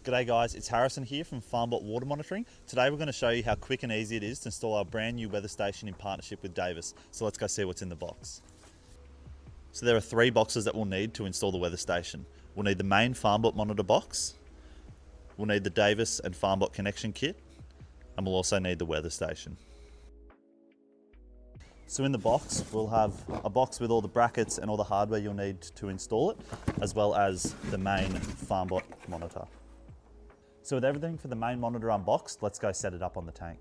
G'day guys, it's Harrison here from Farmbot Water Monitoring. Today we're going to show you how quick and easy it is to install our brand new weather station in partnership with Davis. So let's go see what's in the box. So there are 3 boxes that we'll need to install the weather station. We'll need the main Farmbot monitor box, we'll need the Davis and Farmbot connection kit, and we'll also need the weather station. So in the box, we'll have a box with all the brackets and all the hardware you'll need to install it, as well as the main Farmbot monitor. So with everything for the main monitor unboxed, let's go set it up on the tank.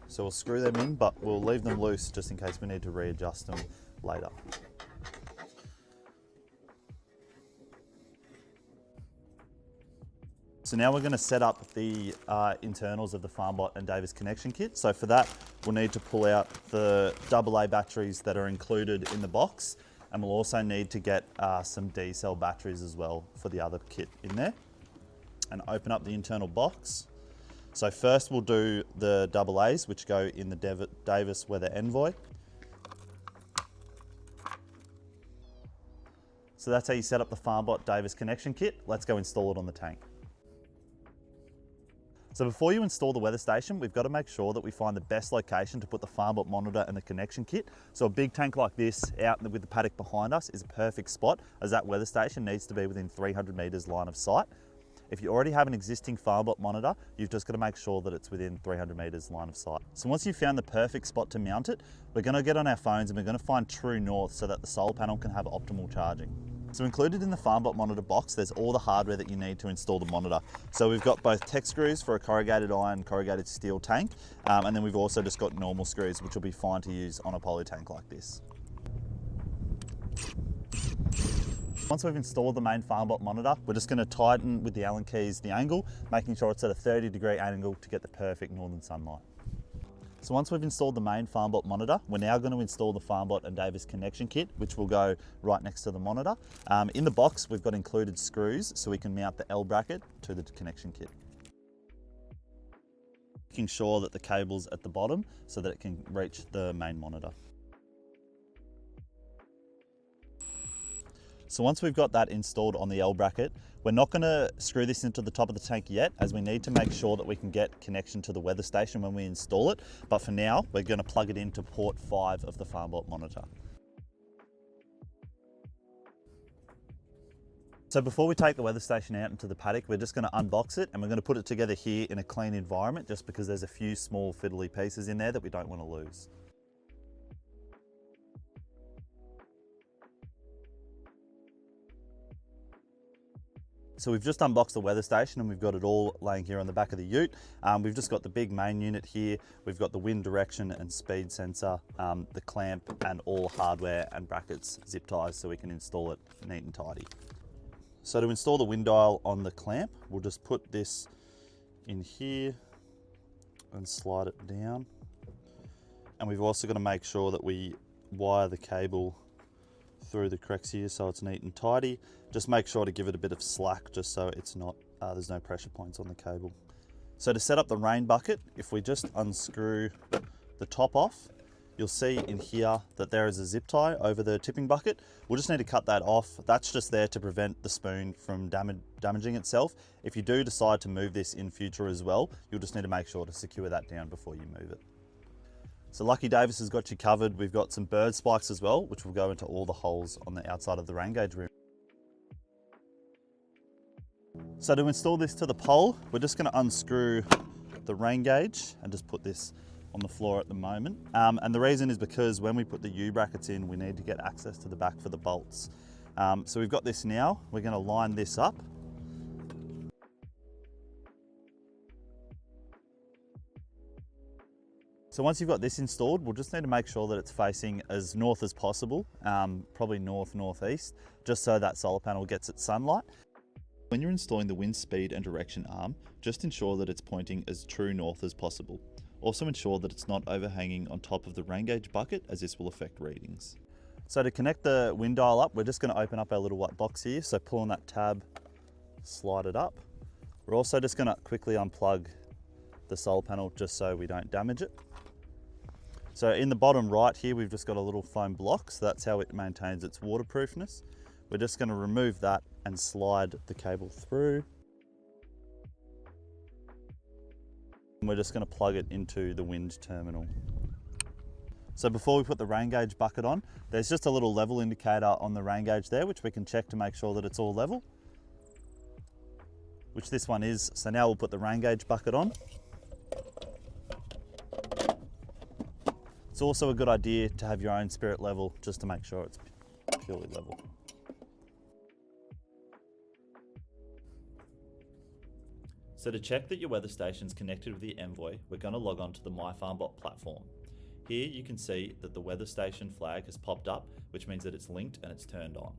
So we'll screw them in, but we'll leave them loose just in case we need to readjust them later. So now we're going to set up the internals of the Farmbot and Davis connection kit. So for that, we'll need to pull out the AA batteries that are included in the box. And we'll also need to get some D-cell batteries as well for the other kit in there. And open up the internal box. So first we'll do the AA's, which go in the Davis Weather Envoy. So that's how you set up the Farmbot Davis connection kit. Let's go install it on the tank. So before you install the weather station, we've got to make sure that we find the best location to put the Farmbot monitor and the connection kit. So a big tank like this out with the paddock behind us is a perfect spot, as that weather station needs to be within 300 meters line of sight. If you already have an existing Farmbot monitor, you've just got to make sure that it's within 300 meters line of sight. So once you've found the perfect spot to mount it, we're going to get on our phones and we're going to find true north so that the solar panel can have optimal charging. So included in the Farmbot monitor box, there's all the hardware that you need to install the monitor. So we've got both tech screws for a corrugated iron, corrugated steel tank, and then we've also just got normal screws, which will be fine to use on a poly tank like this. Once we've installed the main Farmbot monitor, we're just going to tighten with the Allen keys the angle, making sure it's at a 30-degree angle to get the perfect northern sunlight. So once we've installed the main Farmbot monitor, we're now going to install the Farmbot and Davis connection kit, which will go right next to the monitor. In the box, we've got included screws so we can mount the L bracket to the connection kit. Making sure that the cable's at the bottom so that it can reach the main monitor. So once we've got that installed on the L bracket, we're not going to screw this into the top of the tank yet, as we need to make sure that we can get connection to the weather station when we install it. But for now, we're going to plug it into port 5 of the Farmbot monitor. So before we take the weather station out into the paddock, we're just going to unbox it and we're going to put it together here in a clean environment, just because there's a few small fiddly pieces in there that we don't want to lose. So we've just unboxed the weather station and we've got it all laying here on the back of the ute. We've just got the big main unit here. We've got the wind direction and speed sensor, the clamp, and all hardware and brackets zip ties so we can install it neat and tidy. So to install the wind dial on the clamp, we'll just put this in here and slide it down. And we've also got to make sure that we wire the cable through the cracks here so it's neat and tidy. Just make sure to give it a bit of slack just so it's not, there's no pressure points on the cable. So to set up the rain bucket, if we just unscrew the top off, you'll see in here that there is a zip tie over the tipping bucket. We'll just need to cut that off. That's just there to prevent the spoon from damaging itself. If you do decide to move this in future as well, you'll just need to make sure to secure that down before you move it. So Lucky Davis has got you covered. We've got some bird spikes as well, which will go into all the holes on the outside of the rain gauge rim. So to install this to the pole, we're just going to unscrew the rain gauge and just put this on the floor at the moment. And the reason is because when we put the U brackets in, we need to get access to the back for the bolts. So we've got this now. We're going to line this up. So once you've got this installed, we'll just need to make sure that it's facing as north as possible, probably north-northeast, just so that solar panel gets its sunlight. When you're installing the wind speed and direction arm, just ensure that it's pointing as true north as possible. Also ensure that it's not overhanging on top of the rain gauge bucket, as this will affect readings. So to connect the wind dial up, we're just going to open up our little white box here. So pull on that tab, slide it up. We're also just going to quickly unplug the solar panel just so we don't damage it. So in the bottom right here, we've just got a little foam block, so that's how it maintains its waterproofness. We're just going to remove that and slide the cable through. And we're just going to plug it into the wind terminal. So before we put the rain gauge bucket on, there's just a little level indicator on the rain gauge there, which we can check to make sure that it's all level, which this one is. So now we'll put the rain gauge bucket on. It's also a good idea to have your own spirit level just to make sure it's purely level. So to check that your weather station's connected with the Envoy, we're going to log on to the My Farmbot platform. Here you can see that the weather station flag has popped up, which means that it's linked and it's turned on.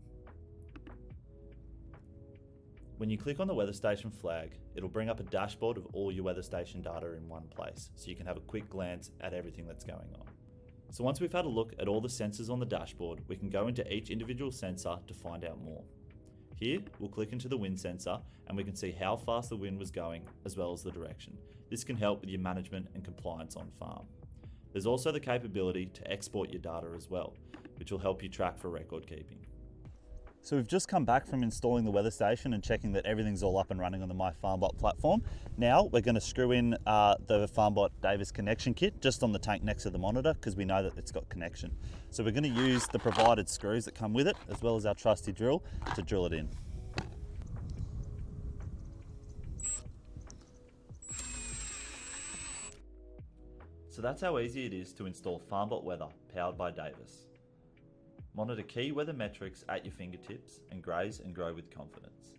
When you click on the weather station flag, it'll bring up a dashboard of all your weather station data in one place, so you can have a quick glance at everything that's going on. So once we've had a look at all the sensors on the dashboard, we can go into each individual sensor to find out more. Here, we'll click into the wind sensor and we can see how fast the wind was going as well as the direction. This can help with your management and compliance on farm. There's also the capability to export your data as well, which will help you track for record keeping. So we've just come back from installing the weather station and checking that everything's all up and running on the My Farmbot platform. Now we're going to screw in the Farmbot Davis connection kit just on the tank next to the monitor because we know that it's got connection. So we're going to use the provided screws that come with it as well as our trusty drill to drill it in. So that's how easy it is to install Farmbot Weather powered by Davis. Monitor key weather metrics at your fingertips and graze and grow with confidence.